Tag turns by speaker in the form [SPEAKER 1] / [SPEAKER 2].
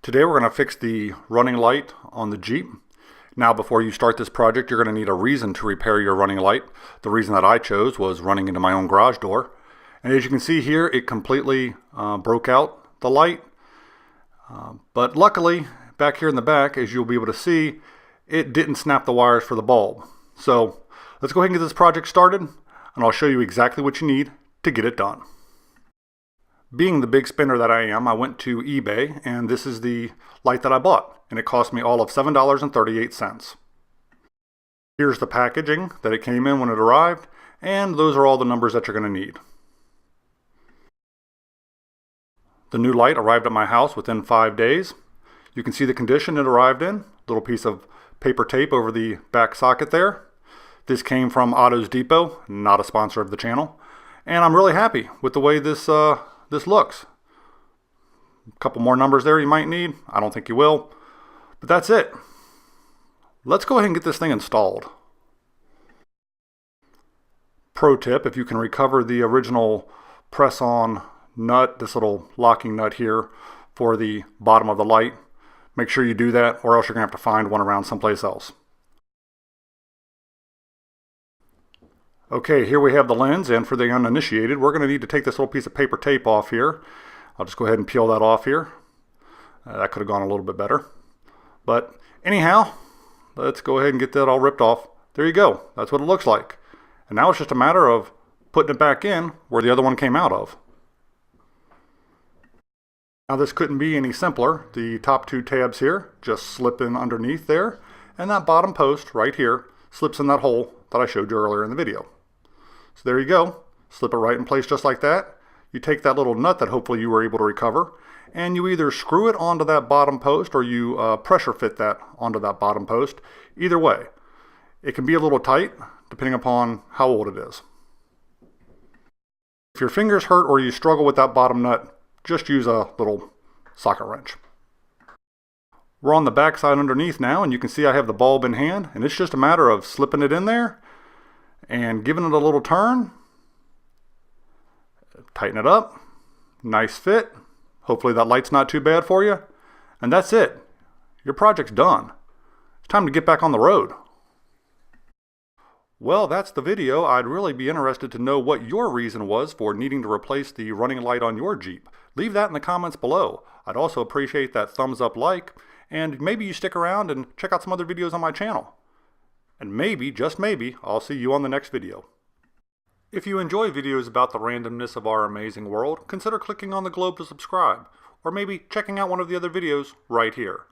[SPEAKER 1] Today we're going to fix the running light on the Jeep. Now before you start this project, you're going to need a reason to repair your running light. The reason that I chose was running into my own garage door. And as you can see here, it completely broke out the light. But luckily, back here in the back, as you'll be able to see, it didn't snap the wires for the bulb. So let's go ahead and get this project started, and I'll show you exactly what you need to get it done. Being the big spender that I am, I went to eBay, and this is the light that I bought, and it cost me all of $7.38. Here's the packaging that it came in when it arrived, and those are all the numbers that you're going to need. The new light arrived at my house within 5 days. You can see the condition it arrived in, little piece of paper tape over the back socket there. This came from Autos Depot, not a sponsor of the channel, and I'm really happy with the way this looks. A couple more numbers there you might need. I don't think you will, but that's it. Let's go ahead and get this thing installed. Pro tip, if you can recover the original press-on nut, this little locking nut here for the bottom of the light, make sure you do that, or else you're going to have to find one around someplace else. Okay, here we have the lens, and for the uninitiated, we're going to need to take this little piece of paper tape off here. I'll just go ahead and peel that off here. That could have gone a little bit better. But anyhow, let's go ahead and get that all ripped off. There you go. That's what it looks like. And now it's just a matter of putting it back in where the other one came out of. Now this couldn't be any simpler. The top two tabs here just slip in underneath there, and that bottom post right here slips in that hole that I showed you earlier in the video. So there you go. Slip it right in place just like that. You take that little nut that hopefully you were able to recover, and you either screw it onto that bottom post or you pressure fit that onto that bottom post. Either way, it can be a little tight depending upon how old it is. If your fingers hurt or you struggle with that bottom nut, just use a little socket wrench. We're on the back side underneath now, and you can see I have the bulb in hand, and it's just a matter of slipping it in there and giving it a little turn. Tighten it up. Nice fit. Hopefully that light's not too bad for you. And that's it. Your project's done. It's time to get back on the road. Well, that's the video. I'd really be interested to know what your reason was for needing to replace the running light on your Jeep. Leave that in the comments below. I'd also appreciate that thumbs up like, and maybe you stick around and check out some other videos on my channel. And maybe, just maybe, I'll see you on the next video. If you enjoy videos about the randomness of our amazing world, consider clicking on the globe to subscribe, or maybe checking out one of the other videos right here.